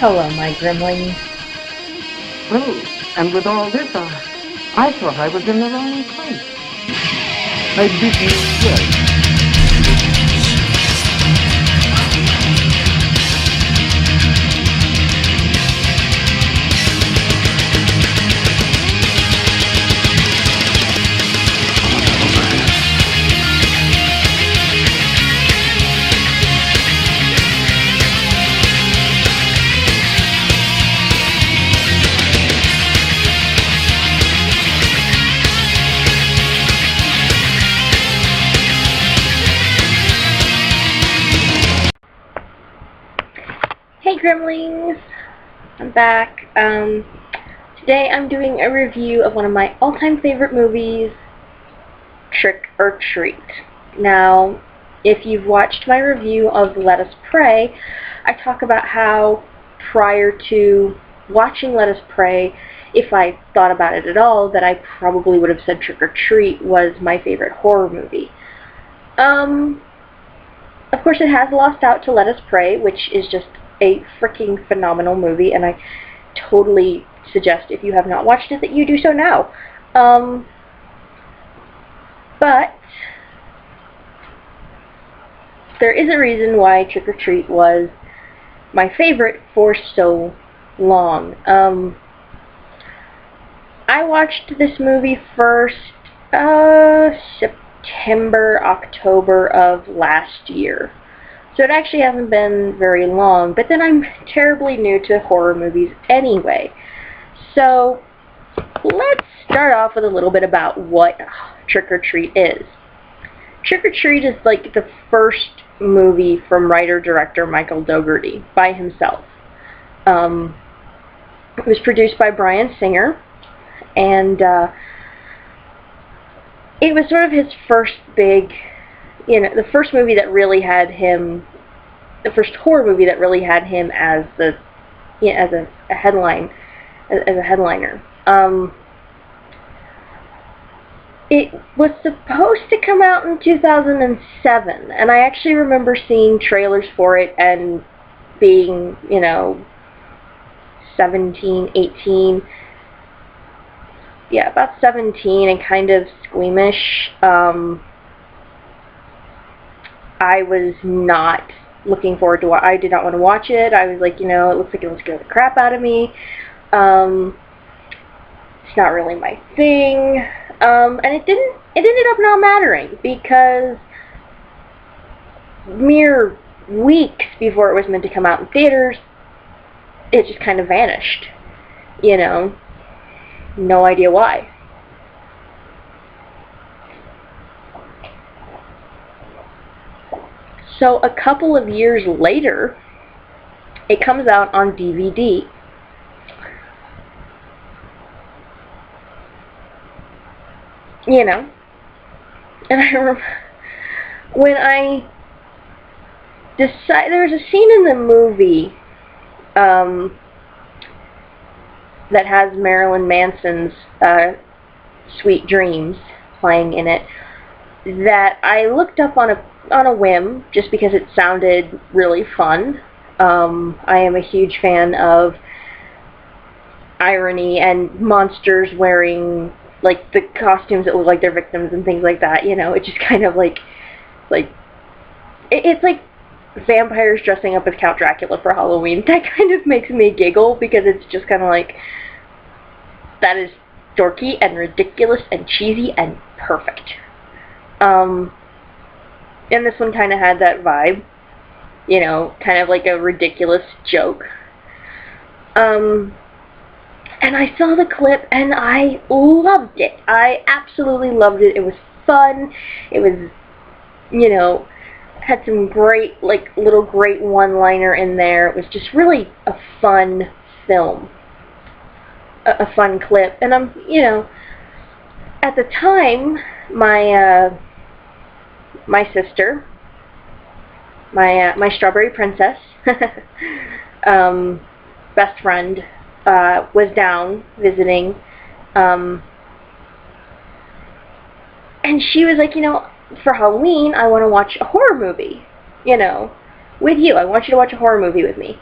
Hello, my Grimling. Oh, and with all this, I thought I was in the wrong place. I bid you well. Hey Grimlings! I'm back. Today I'm doing a review of one of my all-time favorite movies, Trick or Treat. Now, if you've watched my review of Let Us Pray, I talk about how prior to watching Let Us Pray, if I thought about it at all, that I probably would have said Trick or Treat was my favorite horror movie. Of course it has lost out to Let Us Pray, which is just a freaking phenomenal movie, and I totally suggest, if you have not watched it, that you do so now. But there is a reason why Trick or Treat was my favorite for so long. I watched this movie first September, October of last year. So it actually hasn't been very long, but then I'm terribly new to horror movies anyway. So let's start off with a little bit about what Trick or Treat is. Trick or Treat is like the first movie from writer-director Michael Dougherty by himself. It was produced by Bryan Singer, and it was sort of his first big, the first movie that really had him, the first horror movie that really had him as the, as a headliner. It was supposed to come out in 2007, and I actually remember seeing trailers for it and being, 17, 18, yeah, about 17, and kind of squeamish. I was not looking forward to I did not want to watch it. I was like, it looks like it will scare the crap out of me. It's not really my thing. And it ended up not mattering, because mere weeks before it was meant to come out in theaters, it just kind of vanished. No idea why. So a couple of years later, it comes out on DVD. And I remember when I decided, there was a scene in the movie that has Marilyn Manson's Sweet Dreams playing in it, that I looked up on a whim, just because it sounded really fun. I am a huge fan of irony and monsters wearing like the costumes that look like they're victims and things like that. It's just kind of like it's like vampires dressing up as Count Dracula for Halloween. That kind of makes me giggle, because it's just kind of like, that is dorky and ridiculous and cheesy and perfect. And this one kind of had that vibe, kind of like a ridiculous joke. And I saw the clip and I loved it. I absolutely loved it. It was fun. It was, had some great, little great one-liner in there. It was just really a fun film. A fun clip. And I'm, at the time, my sister, my strawberry princess, best friend, was down visiting, and she was like, for Halloween, I want to watch a horror movie, with you. I want you to watch a horror movie with me.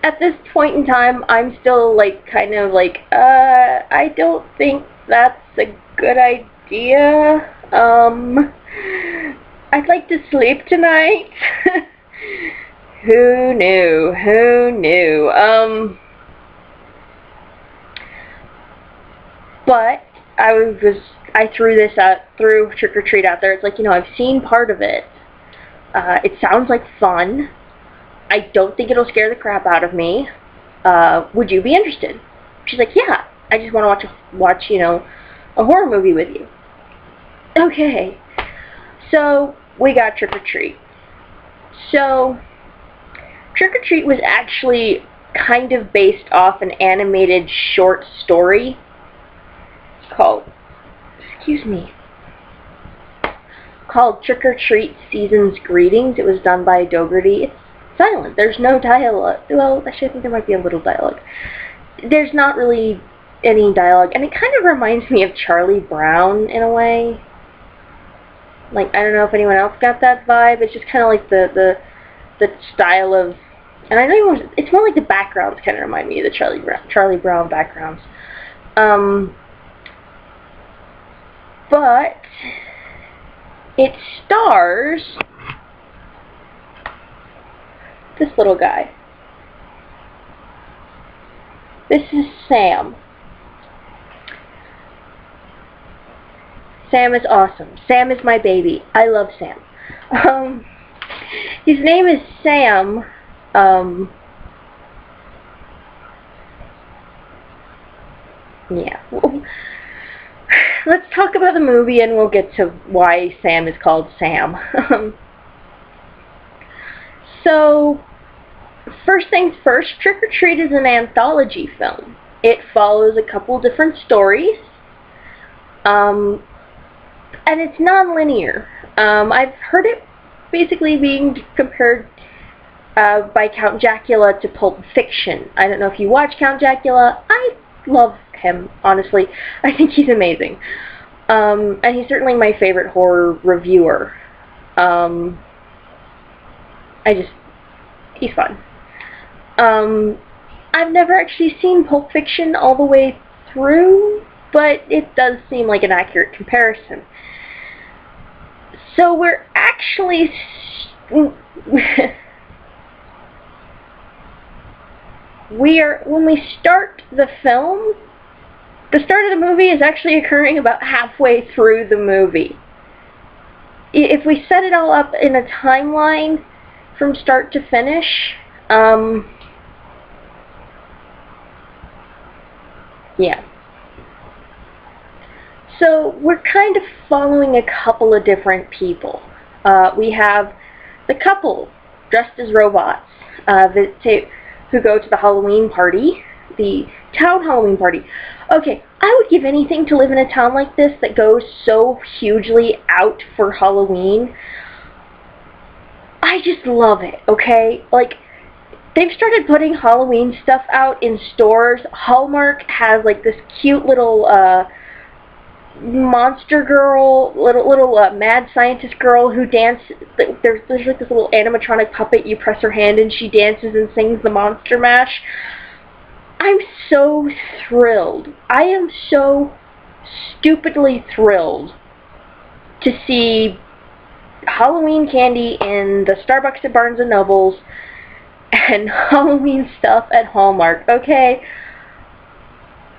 at this point in time, I'm still like kind of like, I don't think that's a good idea. I'd like to sleep tonight. Who knew? Who knew? But I threw Trick or Treat out there. It's like, I've seen part of it. It sounds like fun. I don't think it'll scare the crap out of me. Would you be interested? She's like, yeah. I just want to watch a horror movie with you. Okay. So we got Trick or Treat. So Trick or Treat was actually kind of based off an animated short story called Trick or Treat Season's Greetings. It was done by Dougherty. It's silent. There's no dialogue. Well, actually, I think there might be a little dialogue. There's not really any dialogue, and it kind of reminds me of Charlie Brown in a way. Like, I don't know if anyone else got that vibe. It's just kind of like the style of, and I know it's more like the backgrounds kind of remind me of the Charlie Brown backgrounds. But it stars this little guy. This is Sam. Sam is awesome. Sam is my baby. I love Sam. His name is Sam. Yeah. Let's talk about the movie and we'll get to why Sam is called Sam. So, first things first, Trick or Treat is an anthology film. It follows a couple different stories. And it's non-linear. I've heard it basically being compared by Count Jackula to Pulp Fiction. I don't know if you watch Count Jackula. I love him, honestly. I think he's amazing. And he's certainly my favorite horror reviewer. He's fun. I've never actually seen Pulp Fiction all the way through, but it does seem like an accurate comparison. So we're actually when we start the film, the start of the movie is actually occurring about halfway through the movie. If we set it all up in a timeline from start to finish, yeah. So we're kind of following a couple of different people. We have the couple dressed as robots who go to the Halloween party, the town Halloween party. Okay, I would give anything to live in a town like this that goes so hugely out for Halloween. I just love it, okay? Like, they've started putting Halloween stuff out in stores. Hallmark has like this cute little monster girl, little mad scientist girl who dances. There's like this little animatronic puppet. You press her hand and she dances and sings the Monster Mash. I'm so thrilled. I am so stupidly thrilled to see Halloween candy in the Starbucks at Barnes & Nobles and Halloween stuff at Hallmark. Okay?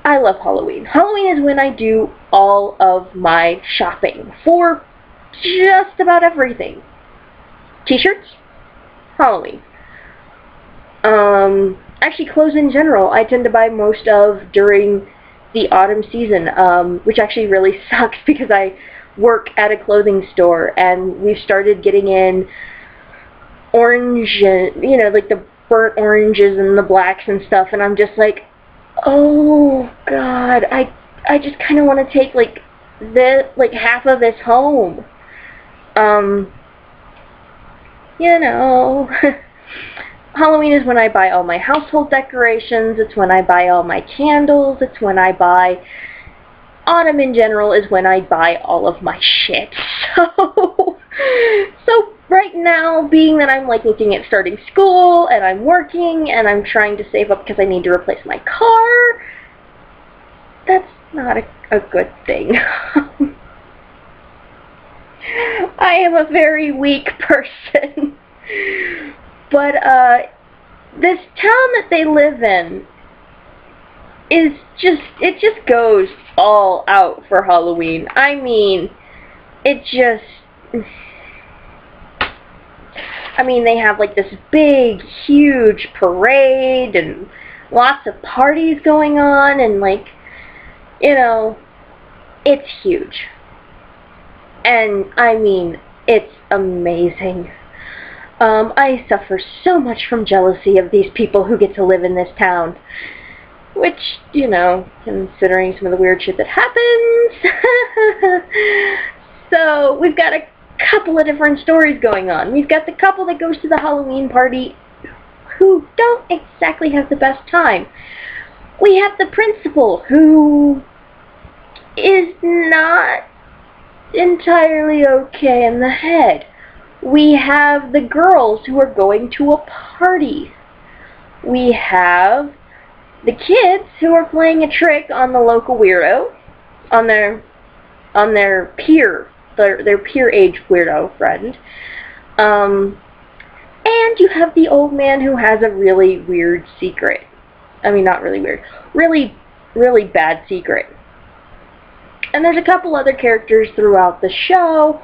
I love Halloween. Halloween is when I do all of my shopping for just about everything. T-shirts? Halloween. Actually, clothes in general, I tend to buy most of during the autumn season, which actually really sucks because I work at a clothing store and we've started getting in orange, like the burnt oranges and the blacks and stuff, and I'm just like, oh god, I just kind of want to take like half of this home. Halloween is when I buy all my household decorations. It's when I buy all my candles. It's when I buy, autumn in general is when I buy all of my shit. So right now, being that I'm, like, looking at starting school, and I'm working, and I'm trying to save up because I need to replace my car, that's not a good thing. I am a very weak person. But, this town that they live in is just, it just goes all out for Halloween. I mean, it just, I mean, they have, like, this big, huge parade, and lots of parties going on, and, like, you know, it's huge. And, I mean, it's amazing. I suffer so much from jealousy of these people who get to live in this town. Which, you know, considering some of the weird shit that happens. So, we've got a couple of different stories going on. We've got the couple that goes to the Halloween party who don't exactly have the best time. We have the principal who is not entirely okay in the head. We have the girls who are going to a party. We have the kids who are playing a trick on the local weirdo, on their peer age weirdo friend. And you have the old man who has a really weird secret. I mean, not really weird. Really, really bad secret. And there's a couple other characters throughout the show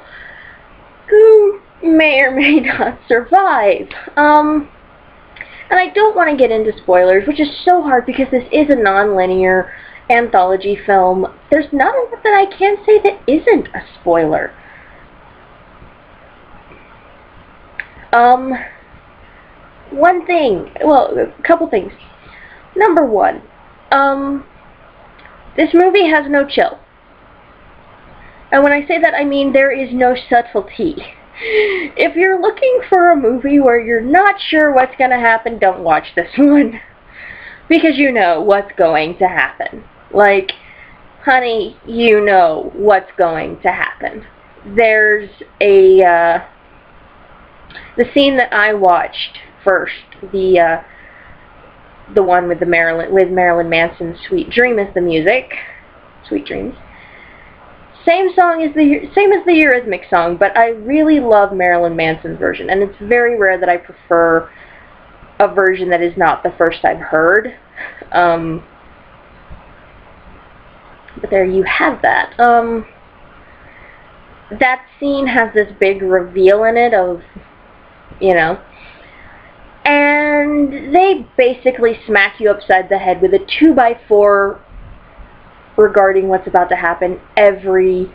who may or may not survive. And I don't want to get into spoilers, which is so hard because this is a non-linear anthology film. There's not enough that I can say that isn't a spoiler. One thing, well, a couple things. Number one, this movie has no chill. And when I say that, I mean there is no subtlety. If you're looking for a movie where you're not sure what's going to happen, don't watch this one. Because you know what's going to happen. Like, honey, you know what's going to happen. There's the scene that I watched first, the one with Marilyn Manson's Sweet Dream is the music. Sweet Dreams. Same as the Eurythmics song, but I really love Marilyn Manson's version, and it's very rare that I prefer a version that is not the first I've heard. But there you have that. That scene has this big reveal in it of, you know, and they basically smack you upside the head with a 2x4 regarding what's about to happen every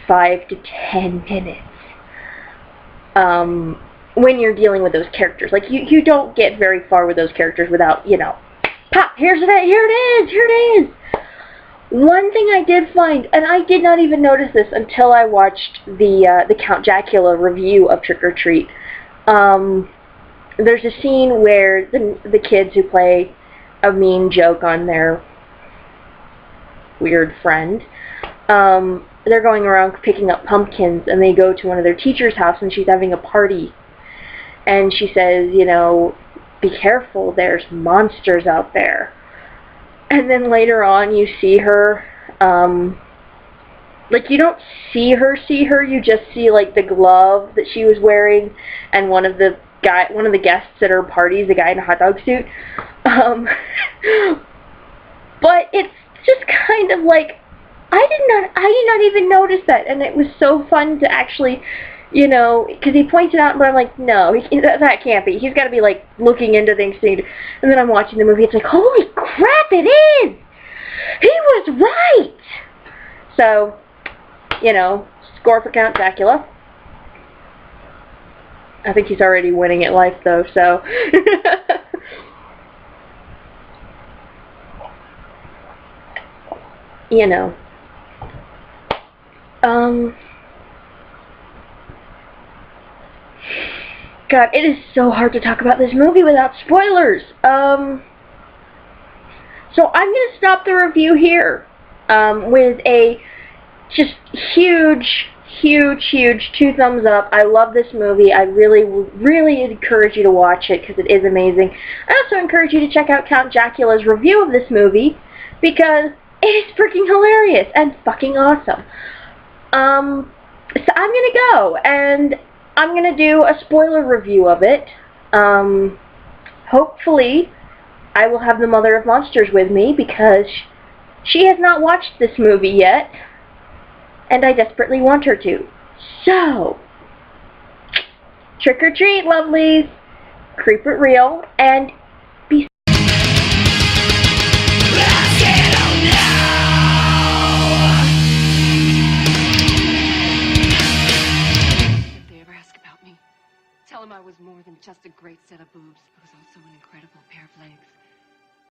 5 to 10 minutes. When you're dealing with those characters. Like, you don't get very far with those characters without, you know, pop, here it is! One thing I did find, and I did not even notice this until I watched the Count Jacula review of Trick or Treat. There's a scene where the kids who play a mean joke on their weird friend, they're going around picking up pumpkins, and they go to one of their teacher's house, and she's having a party. And she says, you know, be careful, there's monsters out there. And then later on, you see her, like, you don't see her, you just see, like, the glove that she was wearing, and one of the guests at her party is a guy in a hot dog suit. But it's just kind of like, I did not even notice that, and it was so fun to actually, you know, because he pointed out, but I'm like, no, that can't be. He's got to be, like, looking into things, and then I'm watching the movie, it's like, holy crap, it is! He was right! So, you know, score for Count Jacula. I think he's already winning at life, though, so. You know. God, it is so hard to talk about this movie without spoilers. So I'm going to stop the review here with a just huge huge 2 thumbs up. I love this movie. I really encourage you to watch it because it is amazing. I also encourage you to check out Count Jacula's review of this movie because it is freaking hilarious and fucking awesome. So I'm gonna go and I'm gonna do a spoiler review of it. Hopefully I will have the Mother of Monsters with me because she has not watched this movie yet, and I desperately want her to. So, trick or treat, lovelies. Creep it real, and be If they ever ask about me, tell them I was more than just a great set of boobs.